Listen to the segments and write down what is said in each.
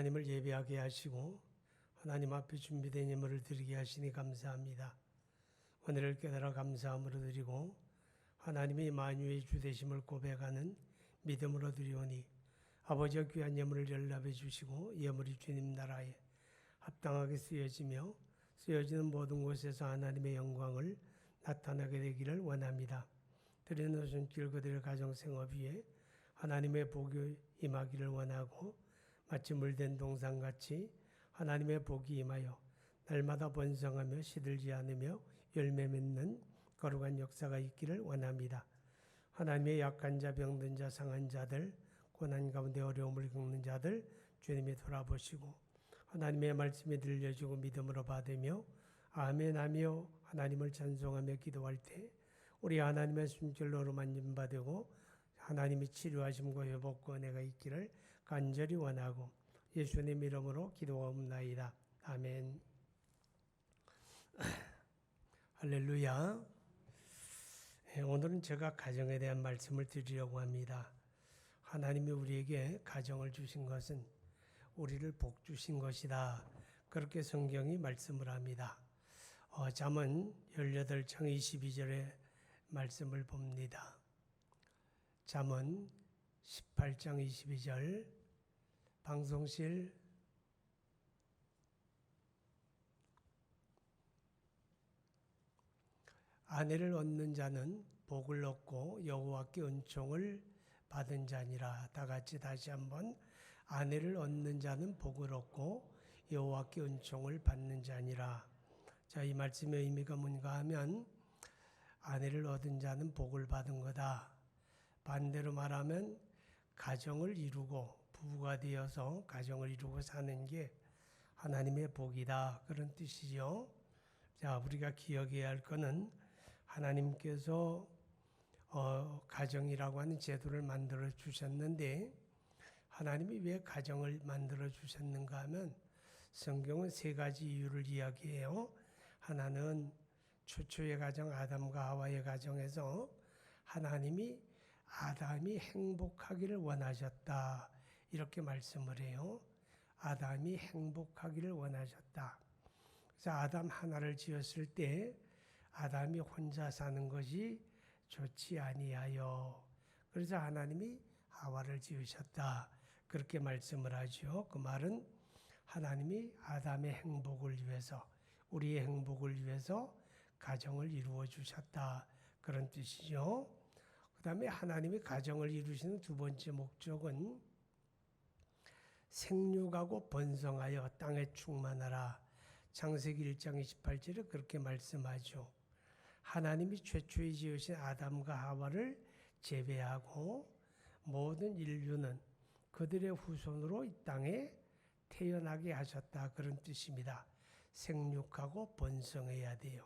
하나님을 예배하게 하시고 하나님 앞에 준비된 예물을 드리게 하시니 감사합니다. 오늘을 깨달아 감사함으로 드리고 하나님의 만유의 주 되심을 고백하는 믿음으로 드리오니 아버지의 귀한 예물을 연락해 주시고 예물이 주님 나라에 합당하게 쓰여지며 쓰여지는 모든 곳에서 하나님의 영광을 나타나게 되기를 원합니다. 드리는 손길 그들의 가정생활 위에 하나님의 복이 임하기를 원하고 마치 물된 동산같이 하나님의 복이 임하여 날마다 번성하며 시들지 않으며 열매 맺는 거룩한 역사가 있기를 원합니다. 하나님의 약한 자, 병든 자, 상한 자들, 고난 가운데 어려움을 겪는 자들 주님이 돌아보시고 하나님의 말씀이 들려지고 믿음으로 받으며 아멘하며 하나님을 찬송하며 기도할 때 우리 하나님의 숨결로 어루만짐 받고 하나님이 치료하심과 회복과 은혜가 있기를 간절히 원하고 예수님 이름으로 기도하옵나이다. 아멘. 할렐루야. 오늘은 제가 가정에 대한 말씀을 드리려고 합니다. 하나님이 우리에게 가정을 주신 것은 우리를 복 주신 것이다. 그렇게 성경이 말씀을 합니다. 잠언 18장 22절의 말씀을 봅니다. 잠언 18장 22절 방송실 아내를 얻는 자는 복을 얻고 여호와께 은총을 받은 자니라. 다 같이 다시 한번 아내를 얻는 자는 복을 얻고 여호와께 은총을 받는 자니라. 자, 이 말씀의 의미가 뭔가 하면 아내를 얻은 자는 복을 받은 거다. 반대로 말하면 가정을 이루고 부부가 되어서 가정을 이루고 사는 게 하나님의 복이다. 그런 뜻이죠. 자, 우리가 기억해야 할 것은 하나님께서 가정이라고 하는 제도를 만들어 주셨는데 하나님이 왜 가정을 만들어 주셨는가 하면 성경은 세 가지 이유를 이야기해요. 하나는 최초의 가정 아담과 하와의 가정에서 하나님이 아담이 행복하기를 원하셨다. 이렇게 말씀을 해요. 아담이 행복하기를 원하셨다. 그래서 아담 하나를 지었을 때 아담이 혼자 사는 것이 좋지 아니하여 그래서 하나님이 하와를 지으셨다. 그렇게 말씀을 하죠. 그 말은 하나님이 아담의 행복을 위해서 우리의 행복을 위해서 가정을 이루어 주셨다. 그런 뜻이죠. 그 다음에 하나님이 가정을 이루시는 두 번째 목적은 생육하고 번성하여 땅에 충만하라. 창세기 1장 28절에 그렇게 말씀하죠. 하나님이 최초에 지으신 아담과 하와를 제외하고 모든 인류는 그들의 후손으로 이 땅에 태어나게 하셨다. 그런 뜻입니다. 생육하고 번성해야 돼요.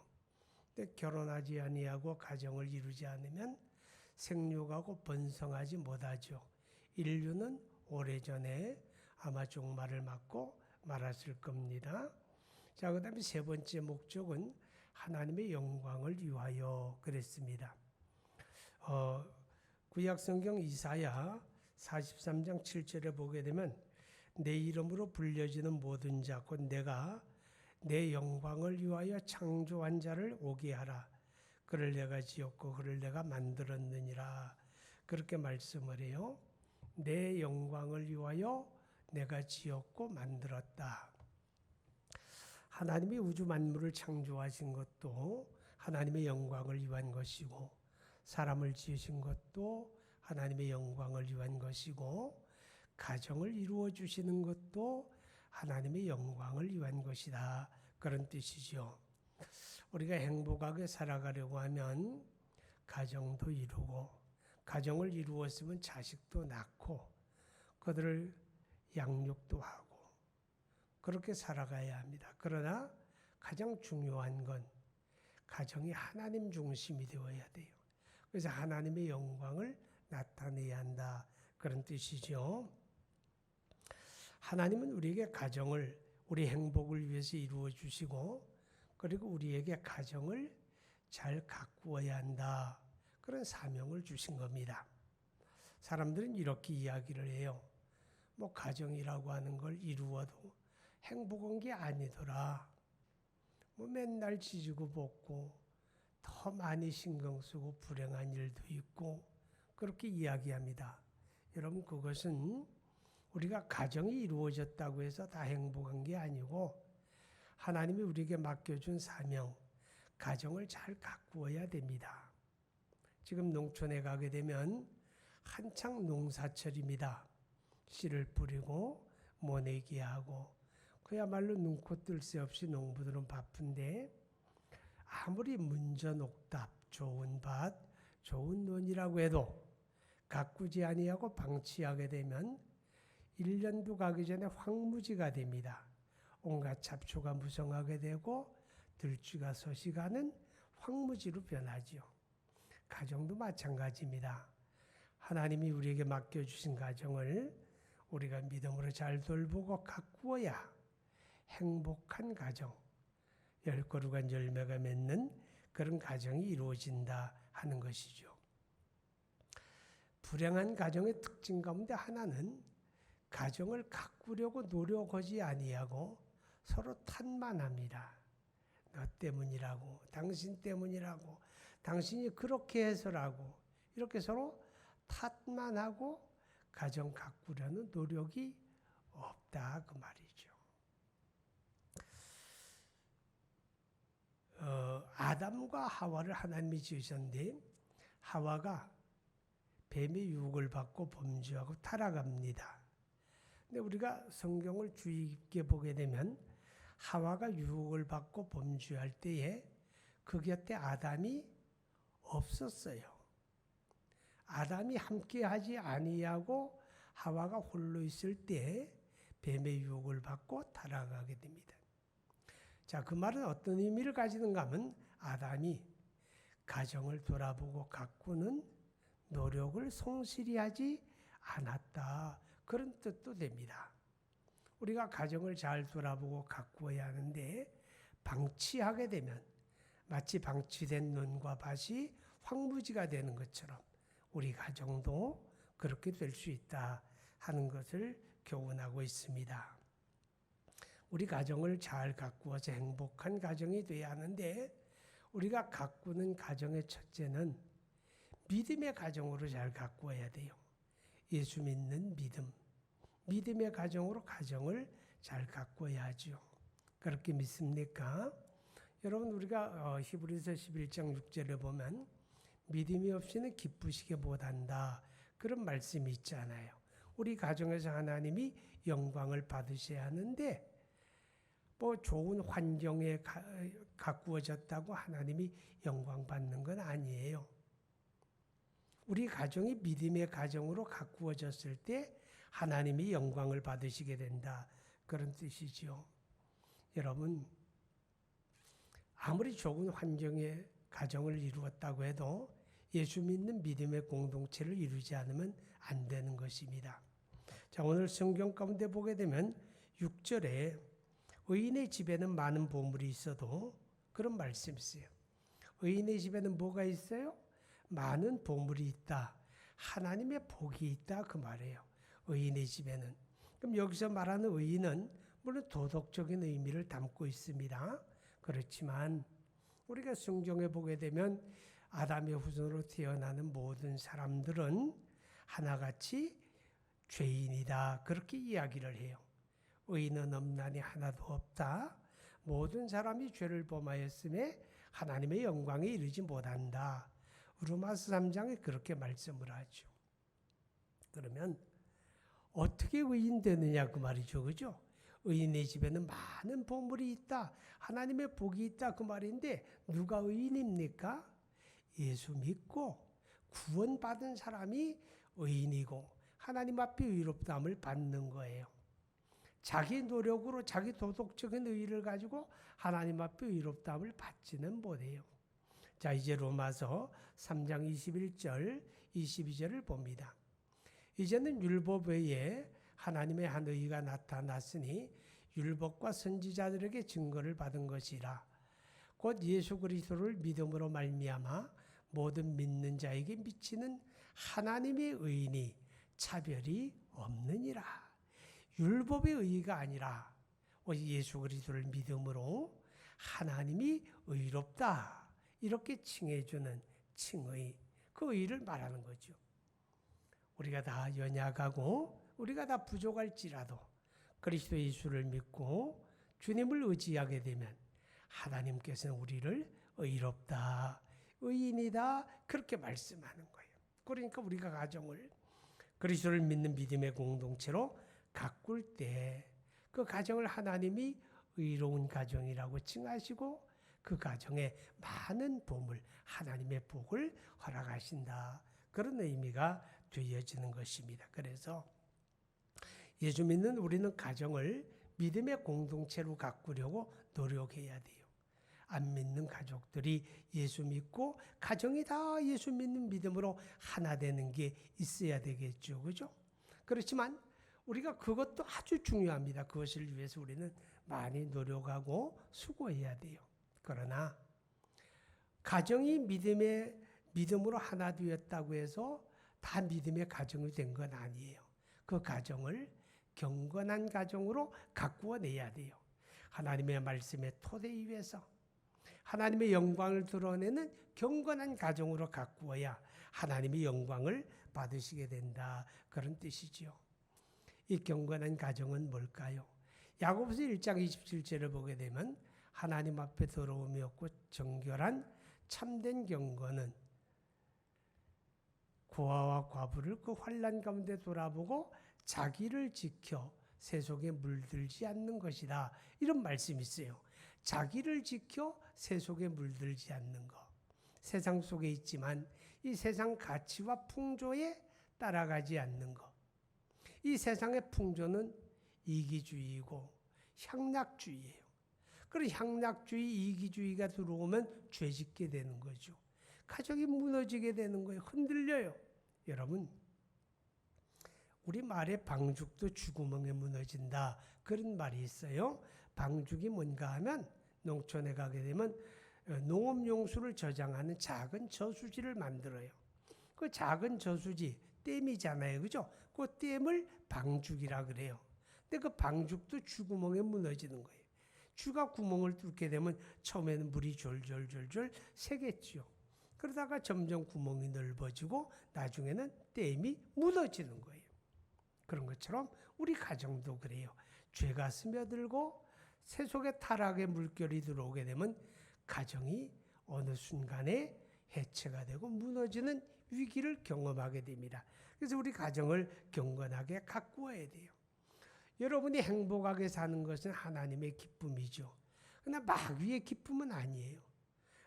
근데 결혼하지 아니하고 가정을 이루지 않으면 생육하고 번성하지 못하죠. 인류는 오래전에 아마 종말을 맞고 말았을 겁니다. 자, 그 다음에 세 번째 목적은 하나님의 영광을 위하여 그랬습니다. 구약성경 이사야 43장 7절에 보게 되면 내 이름으로 불려지는 모든 자 곧 내가 내 영광을 위하여 창조한 자를 오게 하라. 그를 내가 지었고 그를 내가 만들었느니라. 그렇게 말씀을 해요. 내 영광을 위하여 내가 지었고 만들었다. 하나님이 우주 만물을 창조하신 것도 하나님의 영광을 위한 것이고 사람을 지으신 것도 하나님의 영광을 위한 것이고 가정을 이루어 주시는 것도 하나님의 영광을 위한 것이다. 그런 뜻이죠. 우리가 행복하게 살아가려고 하면 가정도 이루고 가정을 이루었으면 자식도 낳고 그들을 양육도 하고 그렇게 살아가야 합니다. 그러나 가장 중요한 건 가정이 하나님 중심이 되어야 돼요. 그래서 하나님의 영광을 나타내야 한다. 그런 뜻이죠. 하나님은 우리에게 가정을 우리 행복을 위해서 이루어 주시고 그리고 우리에게 가정을 잘 가꾸어야 한다. 그런 사명을 주신 겁니다. 사람들은 이렇게 이야기를 해요. 뭐 가정이라고 하는 걸 이루어도 행복한 게 아니더라. 뭐 맨날 지지고 볶고 더 많이 신경 쓰고 불행한 일도 있고 그렇게 이야기합니다. 여러분, 그것은 우리가 가정이 이루어졌다고 해서 다 행복한 게 아니고 하나님이 우리에게 맡겨준 사명, 가정을 잘 가꾸어야 됩니다. 지금 농촌에 가게 되면 한창 농사철입니다. 씨를 뿌리고 모내기 하고 그야말로 눈코 뜰 새 없이 농부들은 바쁜데 아무리 문전옥답, 좋은 밭, 좋은 논이라고 해도 가꾸지 아니하고 방치하게 되면 1년도 가기 전에 황무지가 됩니다. 온갖 잡초가 무성하게 되고 들쥐가 서식하는 황무지로 변하지요. 가정도 마찬가지입니다. 하나님이 우리에게 맡겨주신 가정을 우리가 믿음으로 잘 돌보고 가꾸어야 행복한 가정, 열거룩한 열매가 맺는 그런 가정이 이루어진다 하는 것이죠. 불행한 가정의 특징 가운데 하나는 가정을 가꾸려고 노력하지 아니하고 서로 탓만합니다. 너 때문이라고, 당신 때문이라고, 당신이 그렇게 해서라고 이렇게 서로 탓만 하고 가정 가꾸려는 노력이 없다 그 말이죠. 아담과 하와를 하나님이 지으셨는데 하와가 뱀의 유혹을 받고 범죄하고 타락합니다. 근데 우리가 성경을 주의 깊게 보게 되면 하와가 유혹을 받고 범죄할 때에 그 곁에 아담이 없었어요. 아담이 함께하지 아니하고 하와가 홀로 있을 때 뱀의 유혹을 받고 타락하게 됩니다. 자, 그 말은 어떤 의미를 가지는가 하면 아담이 가정을 돌아보고 가꾸는 노력을 성실히 하지 않았다. 그런 뜻도 됩니다. 우리가 가정을 잘 돌아보고 가꾸어야 하는데 방치하게 되면 마치 방치된 논과 밭이 황무지가 되는 것처럼 우리 가정도 그렇게 될 수 있다 하는 것을 교훈하고 있습니다. 우리 가정을 잘 가꾸어서 행복한 가정이 되어야 하는데 우리가 가꾸는 가정의 첫째는 믿음의 가정으로 잘 가꾸어야 돼요. 예수 믿는 믿음, 믿음의 가정으로 가정을 잘 가꾸어야 하죠. 그렇게 믿습니까? 여러분, 우리가 히브리서 11장 6절에 보면 믿음이 없이는 기쁘시게 못한다 그런 말씀이 있잖아요. 우리 가정에서 하나님이 영광을 받으셔야 하는데 뭐 좋은 환경에 가꾸어졌다고 하나님이 영광 받는 건 아니에요. 우리 가정이 믿음의 가정으로 가꾸어졌을 때 하나님이 영광을 받으시게 된다 그런 뜻이죠. 여러분, 아무리 좋은 환경에 가정을 이루었다고 해도 예수 믿는 믿음의 공동체를 이루지 않으면 안 되는 것입니다. 자, 오늘 성경 가운데 보게 되면 6절에 의인의 집에는 많은 보물이 있어도 그런 말씀이 있어요. 의인의 집에는 뭐가 있어요? 많은 보물이 있다. 하나님의 복이 있다 그 말이에요. 의인의 집에는. 그럼 여기서 말하는 의인은 물론 도덕적인 의미를 담고 있습니다. 그렇지만 우리가 성경에 보게 되면 아담의 후손으로 태어나는 모든 사람들은 하나같이 죄인이다 그렇게 이야기를 해요. 의인은 없나니 하나도 없다. 모든 사람이 죄를 범하였음에 하나님의 영광에 이르지 못한다. 로마서 3장에 그렇게 말씀을 하죠. 그러면 어떻게 의인 되느냐 그 말이죠. 그죠? 의인의 집에는 많은 보물이 있다. 하나님의 복이 있다 그 말인데 누가 의인입니까? 예수 믿고 구원받은 사람이 의인이고 하나님 앞에 의롭다함을 받는 거예요. 자기 노력으로 자기 도덕적인 의의를 가지고 하나님 앞에 의롭다함을 받지는 못해요. 자, 이제 로마서 3장 21절 22절을 봅니다. 이제는 율법 외에 하나님의 한 의가 나타났으니 율법과 선지자들에게 증거를 받은 것이라. 곧 예수 그리스도를 믿음으로 말미암아 모든 믿는 자에게 미치는 하나님의 의인이 차별이 없느니라. 율법의 의의가 아니라 예수 그리스도를 믿음으로 하나님이 의롭다 이렇게 칭해주는 칭의, 그 의의를 말하는 거죠. 우리가 다 연약하고 우리가 다 부족할지라도 그리스도 예수를 믿고 주님을 의지하게 되면 하나님께서는 우리를 의롭다, 의인이다 그렇게 말씀하는 거예요. 그러니까 우리가 가정을 그리스도를 믿는 믿음의 공동체로 가꿀 때 그 가정을 하나님이 의로운 가정이라고 칭하시고 그 가정에 많은 보물, 하나님의 복을 허락하신다. 그런 의미가 되어지는 것입니다. 그래서 예수 믿는 우리는 가정을 믿음의 공동체로 가꾸려고 노력해야 돼요. 안 믿는 가족들이 예수 믿고 가정이 다 예수 믿는 믿음으로 하나 되는 게 있어야 되겠죠. 그죠? 그렇지만 우리가 그것도 아주 중요합니다. 그것을 위해서 우리는 많이 노력하고 수고해야 돼요. 그러나 가정이 믿음으로 하나 되었다고 해서 다 믿음의 가정이 된 건 아니에요. 그 가정을 경건한 가정으로 가꾸어내야 돼요. 하나님의 말씀의 토대 위에서 하나님의 영광을 드러내는 경건한 가정으로 가꾸어야 하나님의 영광을 받으시게 된다. 그런 뜻이지요. 이 경건한 가정은 뭘까요? 야고보서 1장 27절을 보게 되면 하나님 앞에 더러움이 없고 정결한 참된 경건은 고아와 과부를 그 환난 가운데 돌아보고 자기를 지켜 세속에 물들지 않는 것이다. 이런 말씀이 있어요. 자기를 지켜 세속에 물들지 않는 것. 세상 속에 있지만 이 세상 가치와 풍조에 따라가지 않는 것. 이 세상의 풍조는 이기주의이고 향락주의예요. 그런 향락주의, 이기주의가 들어오면 죄짓게 되는 거죠. 가족이 무너지게 되는 거예요. 흔들려요. 여러분, 우리 말에 방죽도 쥐구멍에 무너진다. 그런 말이 있어요. 방죽이 뭔가 하면 농촌에 가게 되면 농업용수를 저장하는 작은 저수지를 만들어요. 그 작은 저수지, 댐이잖아요. 그죠? 그 댐을 방죽이라 그래요. 근데 그 방죽도 쥐구멍에 무너지는 거예요. 쥐가 구멍을 뚫게 되면 처음에는 물이 졸졸졸졸 새겠죠. 그러다가 점점 구멍이 넓어지고 나중에는 댐이 무너지는 거예요. 그런 것처럼 우리 가정도 그래요. 죄가 스며들고 세속의 타락의 물결이 들어오게 되면 가정이 어느 순간에 해체가 되고 무너지는 위기를 경험하게 됩니다. 그래서 우리 가정을 경건하게 가꾸어야 돼요. 여러분이 행복하게 사는 것은 하나님의 기쁨이죠. 그러나 마귀의 기쁨은 아니에요.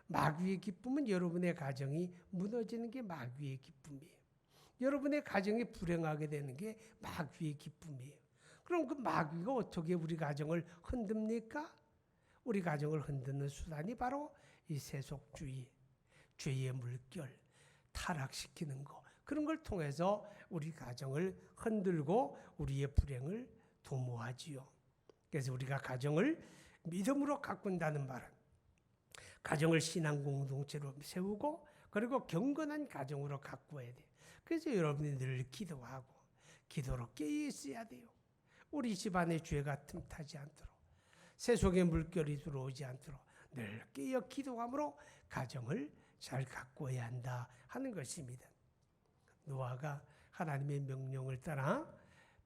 마귀의 기쁨은 여러분의 가정이 무너지는 게 마귀의 기쁨이에요. 여러분의 가정이 불행하게 되는 게 마귀의 기쁨이에요. 그럼 그 마귀가 어떻게 우리 가정을 흔듭니까? 우리 가정을 흔드는 수단이 바로 이 세속주의, 죄의 물결, 타락시키는 거. 그런 걸 통해서 우리 가정을 흔들고 우리의 불행을 도모하지요. 그래서 우리가 가정을 믿음으로 가꾼다는 말은 가정을 신앙 공동체로 세우고 그리고 경건한 가정으로 가꾸어야 돼요. 그래서 여러분이 늘 기도하고 기도로 깨어 있어야 돼요. 우리 집안에 죄가 틈타지 않도록 세속의 물결이 들어오지 않도록 늘 깨어 기도함으로 가정을 잘 가꾸어야 한다 하는 것입니다. 노아가 하나님의 명령을 따라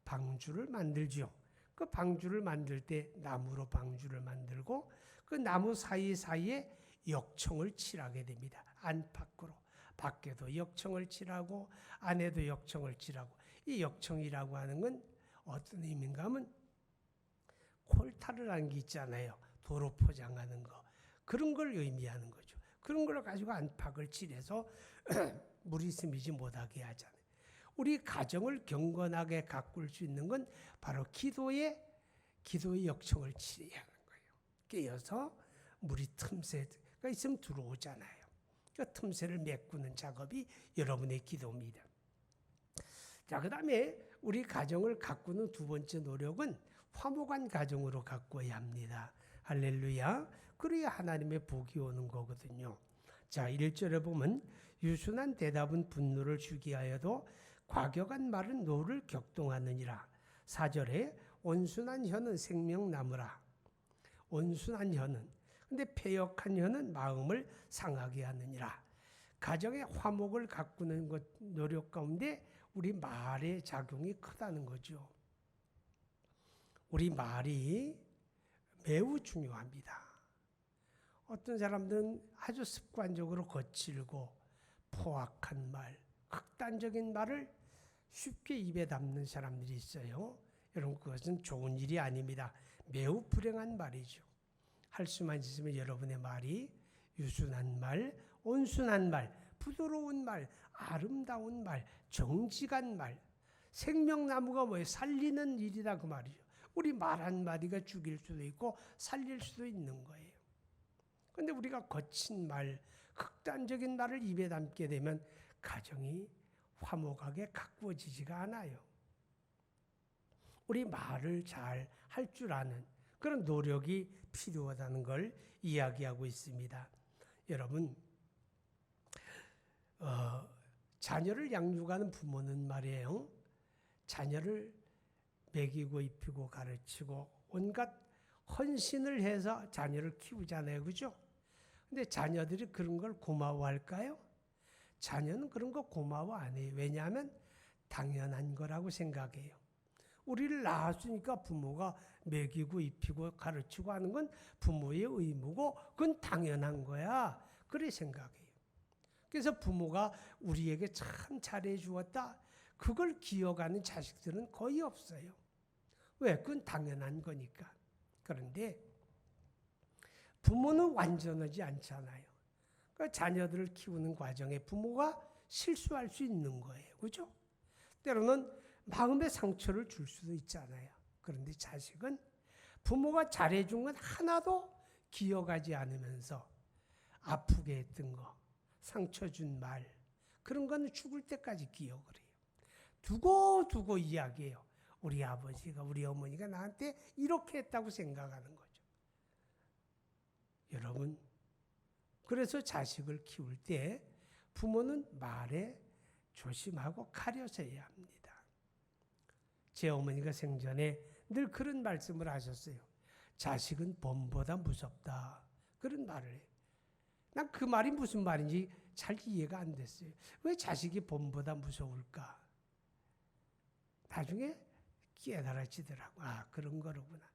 방주를 만들죠. 그 방주를 만들 때 나무로 방주를 만들고 그 나무 사이사이에 역청을 칠하게 됩니다. 안팎으로. 밖에도 역청을 칠하고 안에도 역청을 칠하고 이 역청이라고 하는 건 어떤 의미인가 하면 콜타를 하는 게 있잖아요. 도로 포장하는 거. 그런 걸 의미하는 거죠. 그런 걸 가지고 안팎을 칠해서 물이 스미지 못하게 하잖아요. 우리 가정을 경건하게 가꿀 수 있는 건 바로 기도의 역청을 칠해야 하는 거예요. 깨어서 물이 틈새가 있으면 들어오잖아요. 그 틈새를 메꾸는 작업이 여러분의 기도입니다. 자, 그 다음에 우리 가정을 가꾸는 두 번째 노력은 화목한 가정으로 가꾸어야 합니다. 할렐루야. 그래야 하나님의 복이 오는 거거든요. 자, 1절에 보면 유순한 대답은 분노를 주게 하여도 과격한 말은 노를 격동하느니라. 4절에 온순한 혀는 생명나무라. 온순한 혀는, 근데 패역한 혀는 마음을 상하게 하느니라. 가정의 화목을 가꾸는 것 노력 가운데 우리 말의 작용이 크다는 거죠. 우리 말이 매우 중요합니다. 어떤 사람들은 아주 습관적으로 거칠고 포악한 말, 극단적인 말을 쉽게 입에 담는 사람들이 있어요. 여러분, 그것은 좋은 일이 아닙니다. 매우 불행한 말이죠. 할 수만 있으면 여러분의 말이 유순한 말, 온순한 말, 부드러운 말, 아름다운 말, 정직한 말, 생명나무가 뭐예요? 살리는 일이다 그 말이죠. 우리 말 한마디가 죽일 수도 있고 살릴 수도 있는 거예요. 그런데 우리가 거친 말, 극단적인 말을 입에 담게 되면 가정이 화목하게 가꾸어지지가 않아요. 우리 말을 잘 할 줄 아는 그런 노력이 필요하다는 걸 이야기하고 있습니다. 여러분, 자녀를 양육하는 부모는 말이에요. 자녀를 먹이고 입히고 가르치고 온갖 헌신을 해서 자녀를 키우잖아요. 그죠? 근데 자녀들이 그런 걸 고마워할까요? 자녀는 그런 거 고마워 안 해요. 왜냐하면 당연한 거라고 생각해요. 우리를 낳았으니까 부모가 먹이고 입히고 가르치고 하는 건 부모의 의무고 그건 당연한 거야. 그래 생각해요. 그래서 부모가 우리에게 참 잘해 주었다. 그걸 기억하는 자식들은 거의 없어요. 왜? 그건 당연한 거니까. 그런데 부모는 완전하지 않잖아요. 그러니까 자녀들을 키우는 과정에 부모가 실수할 수 있는 거예요. 그죠? 때로는 마음의 상처를 줄 수도 있잖아요. 그런데 자식은 부모가 잘해준 건 하나도 기억하지 않으면서 아프게 했던 거, 상처 준 말, 그런 건 죽을 때까지 기억을 해요. 두고 이야기해요. 우리 아버지가, 우리 어머니가 나한테 이렇게 했다고 생각하는 거죠. 여러분, 그래서 자식을 키울 때 부모는 말에 조심하고 가려서 해야 합니다. 제 어머니가 생전에 늘 그런 말씀을 하셨어요. 자식은 범보다 무섭다. 그런 말을 해요. 난 그 말이 무슨 말인지 잘 이해가 안 됐어요. 왜 자식이 범보다 무서울까? 나중에 깨달아지더라고. 아, 그런 거로구나.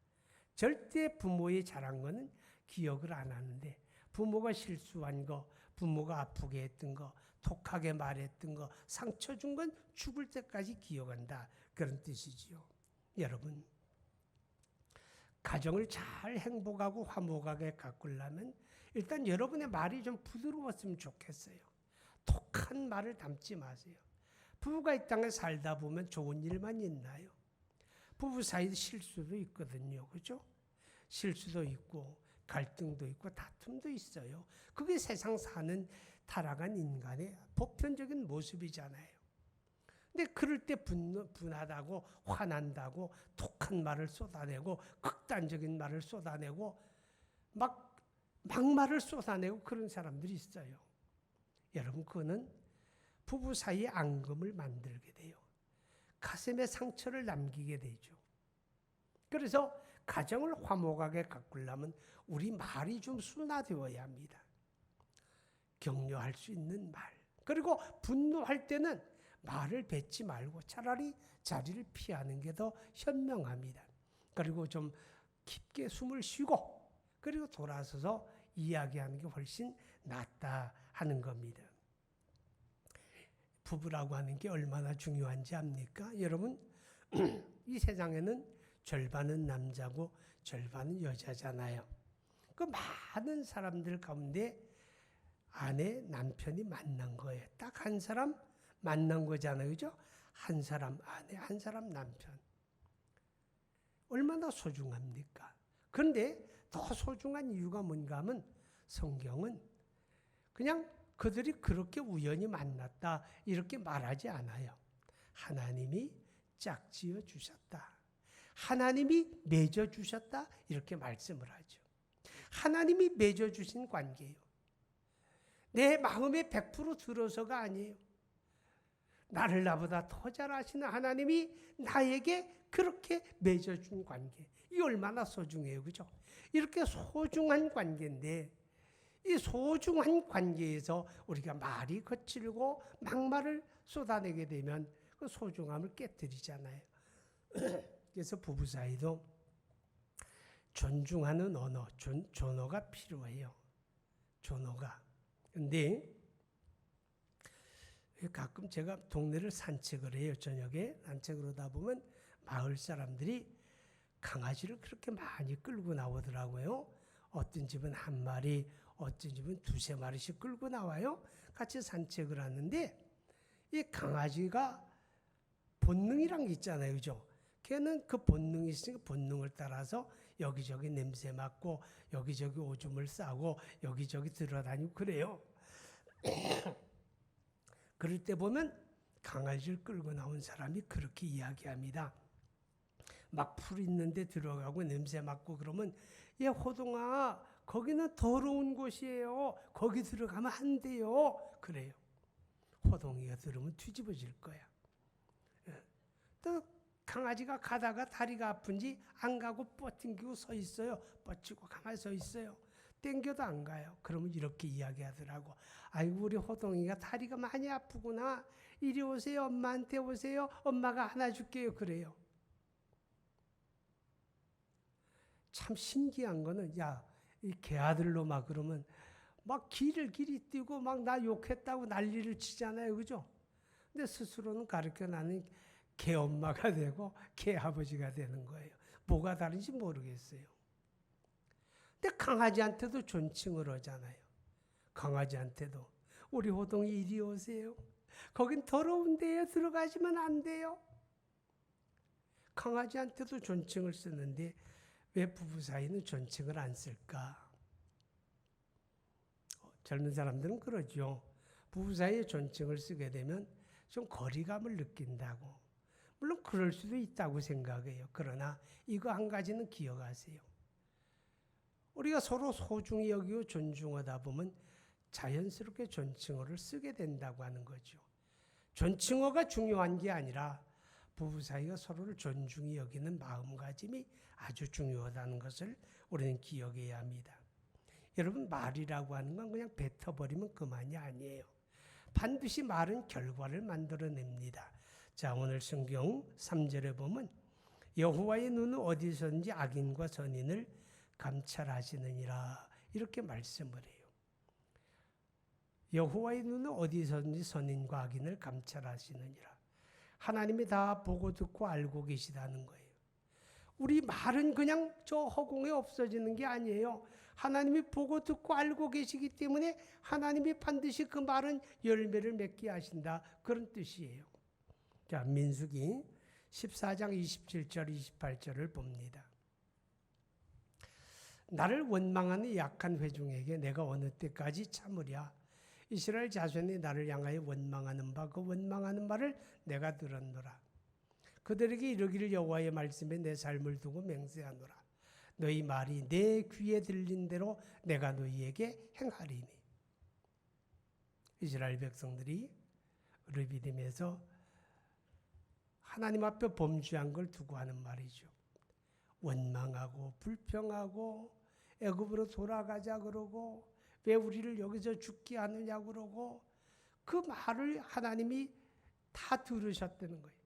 절대 부모의 잘한 거는 기억을 안 하는데 부모가 실수한 거, 부모가 아프게 했던 거, 독하게 말했던 거, 상처 준 건 죽을 때까지 기억한다. 그런 뜻이지요. 여러분, 가정을 잘 행복하고 화목하게 가꾸려면 일단 여러분의 말이 좀 부드러웠으면 좋겠어요. 독한 말을 담지 마세요. 부부가 이 땅에 살다 보면 좋은 일만 있나요? 부부 사이에 실수도 있거든요. 그죠? 실수도 있고 갈등도 있고 다툼도 있어요. 그게 세상 사는 타락한 인간의 보편적인 모습이잖아요. 근데 그럴 때 분하다고 화난다고 독한 말을 쏟아내고 극단적인 말을 쏟아내고 막말을 쏟아내고 그런 사람들이 있어요. 여러분, 그거는 부부 사이에 앙금을 만들게 돼요. 가슴에 상처를 남기게 되죠. 그래서 가정을 화목하게 가꾸려면 우리 말이 좀 순화되어야 합니다. 격려할 수 있는 말. 그리고 분노할 때는 말을 뱉지 말고 차라리 자리를 피하는 게 더 현명합니다. 그리고 좀 깊게 숨을 쉬고 그리고 돌아서서 이야기하는 게 훨씬 낫다 하는 겁니다. 부부라고 하는 게 얼마나 중요한지 압니까? 여러분, 이 세상에는 절반은 남자고 절반은 여자잖아요. 그 많은 사람들 가운데 아내, 남편이 만난 거예요. 딱 한 사람 만난 거잖아요. 그죠? 한 사람 아내, 한 사람 남편. 얼마나 소중합니까? 그런데 더 소중한 이유가 뭔가 하면 성경은 그냥 그들이 그렇게 우연히 만났다 이렇게 말하지 않아요. 하나님이 짝지어 주셨다. 하나님이 맺어 주셨다 이렇게 말씀을 하죠. 하나님이 맺어 주신 관계예요. 내 마음에 100% 들어서가 아니에요. 나를 나보다 더 잘 아시는 하나님이 나에게 그렇게 맺어준 관계. 이 얼마나 소중해요. 그죠? 이렇게 소중한 관계인데 이 소중한 관계에서 우리가 말이 거칠고 막말을 쏟아내게 되면 그 소중함을 깨뜨리잖아요. 그래서 부부 사이도 존중하는 언어, 존어가 필요해요. 존어가. 근데 가끔 제가 동네를 산책을 해요. 저녁에 산책을 하다 보면 마을 사람들이 강아지를 그렇게 많이 끌고 나오더라고요. 어떤 집은 한 마리, 어떤 집은 두세 마리씩 끌고 나와요. 같이 산책을 하는데 이 강아지가 본능이란 게 있잖아요. 그죠? 걔는 그 본능이 있으니까 본능을 따라서 여기저기 냄새 맡고 여기저기 오줌을 싸고 여기저기 들어다니고 그래요. 그럴 때 보면 강아지를 끌고 나온 사람이 그렇게 이야기합니다. 막 풀 있는데 들어가고 냄새 맡고 그러면 야 호동아 거기는 더러운 곳이에요. 거기 들어가면 안 돼요. 그래요. 호동이가 들으면 뒤집어질 거야. 또 강아지가 가다가 다리가 아픈지 안 가고 뻗팅기고 서 있어요. 뻗치고 가만히 서 있어요. 땡겨도 안 가요. 그러면 이렇게 이야기하더라고. 아이고 우리 호동이가 다리가 많이 아프구나. 이리 오세요. 엄마한테 오세요. 엄마가 안아줄게요. 그래요. 참 신기한 거는 이 개아들로 막 그러면 막 길을 뛰고 막 나 욕했다고 난리를 치잖아요. 그죠? 근데 스스로는 가르쳐 나는 개 엄마가 되고 개 아버지가 되는 거예요. 뭐가 다른지 모르겠어요. 근데 강아지한테도 존칭을 하잖아요. 강아지한테도 우리 호동이 이리 오세요. 거긴 더러운 데에 들어가시면 안 돼요. 강아지한테도 존칭을 쓰는데 왜 부부 사이는 존칭을 안 쓸까? 젊은 사람들은 그러죠. 부부 사이에 존칭을 쓰게 되면 좀 거리감을 느낀다고. 물론 그럴 수도 있다고 생각해요. 그러나 이거 한 가지는 기억하세요. 우리가 서로 소중히 여기고 존중하다 보면 자연스럽게 존칭어를 쓰게 된다고 하는 거죠. 존칭어가 중요한 게 아니라 부부 사이가 서로를 존중히 여기는 마음가짐이 아주 중요하다는 것을 우리는 기억해야 합니다. 여러분 말이라고 하는 건 그냥 뱉어버리면 그만이 아니에요. 반드시 말은 결과를 만들어냅니다. 자, 오늘 성경 3절에 보면 여호와의 눈은 어디서든지 악인과 선인을 감찰하시느니라 이렇게 말씀을 해요. 여호와의 눈은 어디서든지 선인과 악인을 감찰하시느니라. 하나님이 다 보고 듣고 알고 계시다는 거예요. 우리 말은 그냥 저 허공에 없어지는 게 아니에요. 하나님이 보고 듣고 알고 계시기 때문에 하나님이 반드시 그 말은 열매를 맺게 하신다. 그런 뜻이에요. 자, 민수기 14장 27절 28절을 봅니다. 나를 원망하는 약한 회중에게 내가 어느 때까지 참으랴. 이스라엘 자손이 나를 향하여 원망하는 바 그 원망하는 말을 내가 들었노라. 그들에게 이르기를 여호와의 말씀에 내 삶을 두고 맹세하노라. 너희 말이 내 귀에 들린 대로 내가 너희에게 행하리니. 이스라엘 백성들이 르비딤에서 하나님 앞에 범죄한 걸 두고 하는 말이죠. 원망하고 불평하고 애굽으로 돌아가자 그러고 왜 우리를 여기서 죽게 하느냐 그러고 그 말을 하나님이 다 들으셨다는 거예요.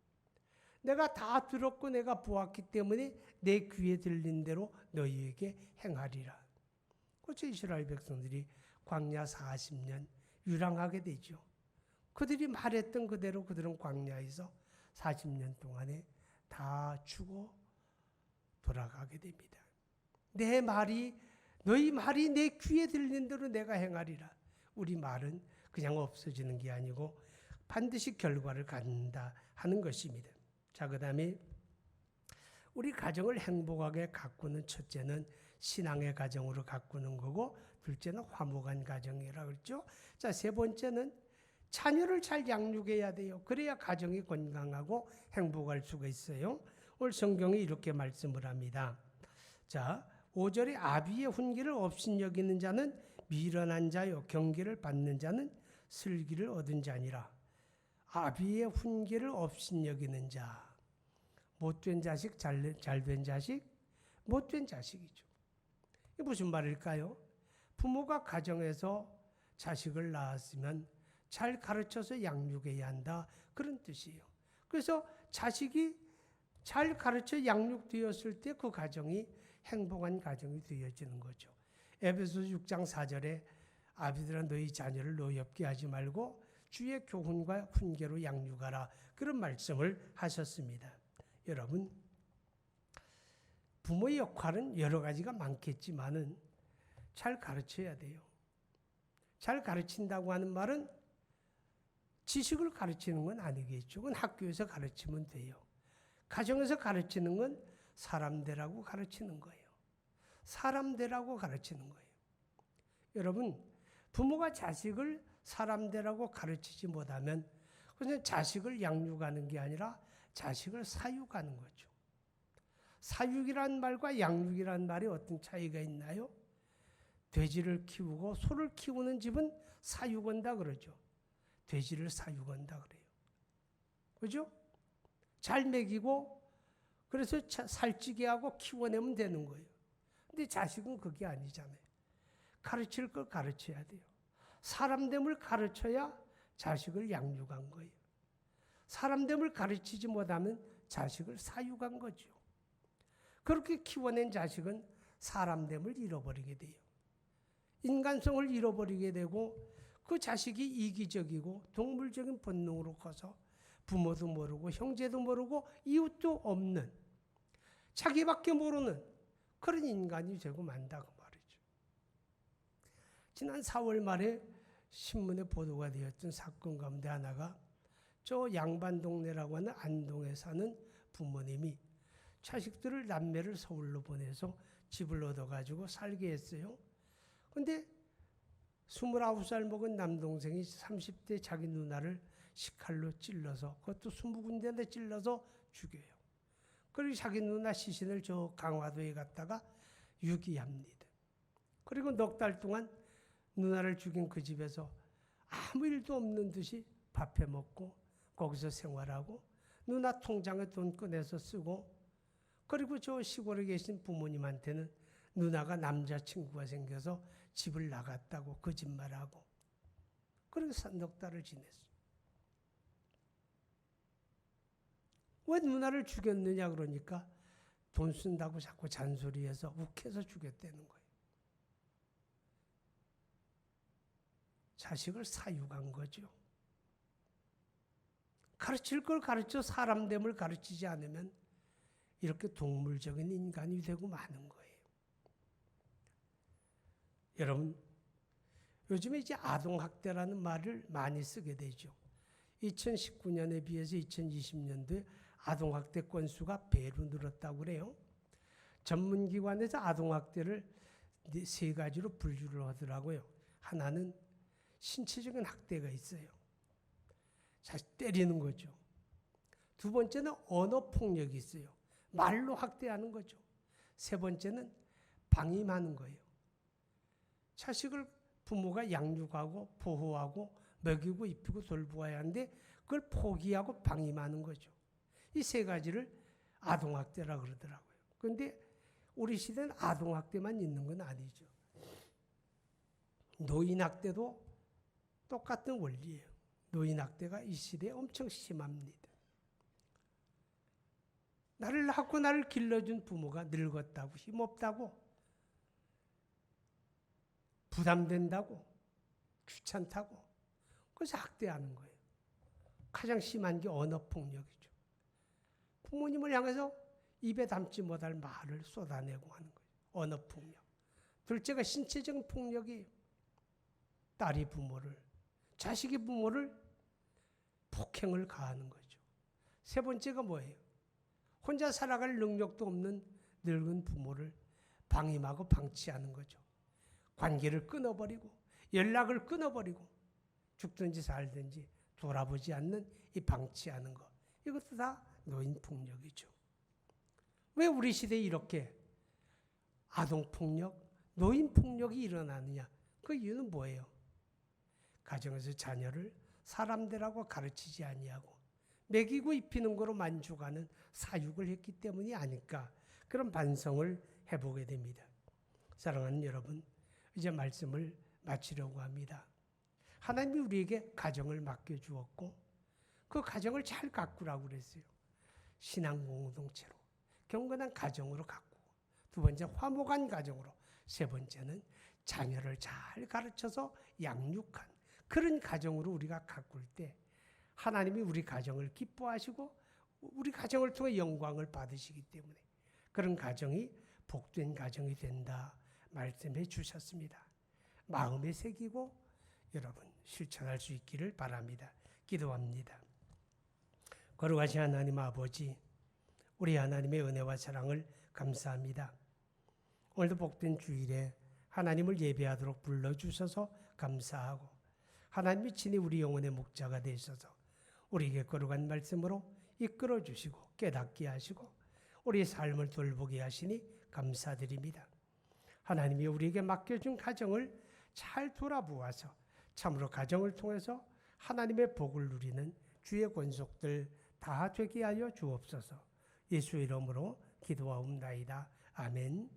내가 다 들었고 내가 보았기 때문에 내 귀에 들린 대로 너희에게 행하리라. 그래서 이스라엘 백성들이 광야 40년 유랑하게 되죠. 그들이 말했던 그대로 그들은 광야에서 40년 동안에 다 죽어 돌아가게 됩니다. 내 말이 너희 말이 내 귀에 들린 대로 내가 행하리라. 우리 말은 그냥 없어지는 게 아니고 반드시 결과를 갖는다 하는 것입니다. 자, 그 다음에 우리 가정을 행복하게 가꾸는 첫째는 신앙의 가정으로 가꾸는 거고 둘째는 화목한 가정이라고 그랬죠. 자, 세 번째는 자녀를 잘 양육해야 돼요. 그래야 가정이 건강하고 행복할 수가 있어요. 오늘 성경이 이렇게 말씀을 합니다. 자, 5절에 아비의 훈계를 업신여기는 자는 미련한 자요 경계를 받는 자는 슬기를 얻은 자니라. 아비의 훈계를 업신여기는 자, 못된 자식, 잘된 자식, 못된 자식이죠. 이게 무슨 말일까요? 부모가 가정에서 자식을 낳았으면 잘 가르쳐서 양육해야 한다, 그런 뜻이에요. 그래서 자식이 잘 가르쳐 양육되었을 때 그 가정이 행복한 가정이 되어지는 거죠. 에베소서 6장 4절에 아비들아 너희 자녀를 노엽게 하지 말고 주의 교훈과 훈계로 양육하라, 그런 말씀을 하셨습니다. 여러분, 부모의 역할은 여러 가지가 많겠지만은 잘 가르쳐야 돼요. 잘 가르친다고 하는 말은 지식을 가르치는 건 아니겠죠. 그건 학교에서 가르치면 돼요. 가정에서 가르치는 건 사람대라고 가르치는 거예요. 사람대라고 가르치는 거예요. 여러분, 부모가 자식을 사람대라고 가르치지 못하면 그냥 자식을 양육하는 게 아니라 자식을 사육하는 거죠. 사육이란 말과 양육이란 말이 어떤 차이가 있나요? 돼지를 키우고 소를 키우는 집은 사육한다 그러죠. 돼지를 사육한다 그래요. 그죠? 잘 먹이고 그래서 살찌게 하고 키워내면 되는 거예요. 근데 자식은 그게 아니잖아요. 가르칠 걸 가르쳐야 돼요. 사람됨을 가르쳐야 자식을 양육한 거예요. 사람됨을 가르치지 못하면 자식을 사육한 거죠. 그렇게 키워낸 자식은 사람됨을 잃어버리게 돼요. 인간성을 잃어버리게 되고 그 자식이 이기적이고 동물적인 본능으로 커서 부모도 모르고 형제도 모르고 이웃도 없는 자기밖에 모르는 그런 인간이 되고 만다 그 말이죠. 지난 4월 말에 신문에 보도가 되었던 사건 가운데 하나가 저 양반동네라고 하는 안동에 사는 부모님이 자식들을 남매를 서울로 보내서 집을 얻어가지고 살게 했어요. 근데 29살 먹은 남동생이 30대 자기 누나를 식칼로 찔러서, 그것도 20군데인데 찔러서 죽여요. 그리고 자기 누나 시신을 저 강화도에 갔다가 유기합니다. 그리고 넉 달 동안 누나를 죽인 그 집에서 아무 일도 없는 듯이 밥해 먹고 거기서 생활하고 누나 통장에 돈 꺼내서 쓰고, 그리고 저 시골에 계신 부모님한테는 누나가 남자친구가 생겨서 집을 나갔다고 거짓말하고, 그래서 넉 달을 지냈어요. 왜 누나를 죽였느냐 그러니까 돈 쓴다고 자꾸 잔소리해서 욱해서 죽였다는 거예요. 자식을 사육한 거죠. 가르칠 걸 가르쳐 사람됨을 가르치지 않으면 이렇게 동물적인 인간이 되고 마는 거예요. 여러분, 요즘에 이제 아동학대라는 말을 많이 쓰게 되죠. 2019년에 비해서 2020년도에 아동학대 건수가 배로 늘었다고 그래요. 전문기관에서 아동학대를 3가지로 분류를 하더라고요. 하나는 신체적인 학대가 있어요. 자식 때리는 거죠. 두 번째는 언어폭력이 있어요. 말로 학대하는 거죠. 세 번째는 방임하는 거예요. 자식을 부모가 양육하고 보호하고 먹이고 입히고 돌보아야 하는데 그걸 포기하고 방임하는 거죠. 이 3가지를 아동학대라고 그러더라고요. 그런데 우리 시대는 아동학대만 있는 건 아니죠. 노인학대도 똑같은 원리예요. 노인학대가 이 시대에 엄청 심합니다. 나를 낳고 나를 길러준 부모가 늙었다고, 힘없다고, 부담된다고, 귀찮다고, 그래서 학대하는 거예요. 가장 심한 게 언어폭력이죠. 부모님을 향해서 입에 담지 못할 말을 쏟아내고 하는 거예요. 언어폭력. 둘째가 신체적인 폭력이에요. 딸이 부모를, 자식이 부모를 폭행을 가하는 거죠. 세 번째가 뭐예요? 혼자 살아갈 능력도 없는 늙은 부모를 방임하고 방치하는 거죠. 관계를 끊어버리고 연락을 끊어버리고 죽든지 살든지 돌아보지 않는 이 방치하는 것, 이것도 다 노인폭력이죠. 왜 우리 시대에 이렇게 아동폭력, 노인폭력이 일어나느냐? 그 이유는 뭐예요? 가정에서 자녀를 사람들하고 가르치지 아니하고 먹이고 입히는 거로 만족하는 사육을 했기 때문이 아닐까, 그런 반성을 해보게 됩니다. 사랑하는 여러분, 이제 말씀을 마치려고 합니다. 하나님이 우리에게 가정을 맡겨주었고 그 가정을 잘 가꾸라고 그랬어요. 신앙 공동체로, 경건한 가정으로 가꾸고, 두 번째 화목한 가정으로, 세 번째는 자녀를 잘 가르쳐서 양육한 그런 가정으로 우리가 가꿀 때 하나님이 우리 가정을 기뻐하시고 우리 가정을 통해 영광을 받으시기 때문에 그런 가정이 복된 가정이 된다 말씀해 주셨습니다. 마음에 새기고 여러분 실천할 수 있기를 바랍니다. 기도합니다. 거룩하신 하나님 아버지, 우리 하나님의 은혜와 사랑을 감사합니다. 오늘도 복된 주일에 하나님을 예배하도록 불러주셔서 감사하고 하나님이 친히 우리 영혼의 목자가 되셔서 우리에게 거룩한 말씀으로 이끌어 주시고 깨닫게 하시고 우리의 삶을 돌보게 하시니 감사드립니다. 하나님이 우리에게 맡겨준 가정을 잘 돌아보아서 참으로 가정을 통해서 하나님의 복을 누리는 주의 권속들 다 되게 하여 주옵소서. 예수의 이름으로 기도하옵나이다. 아멘.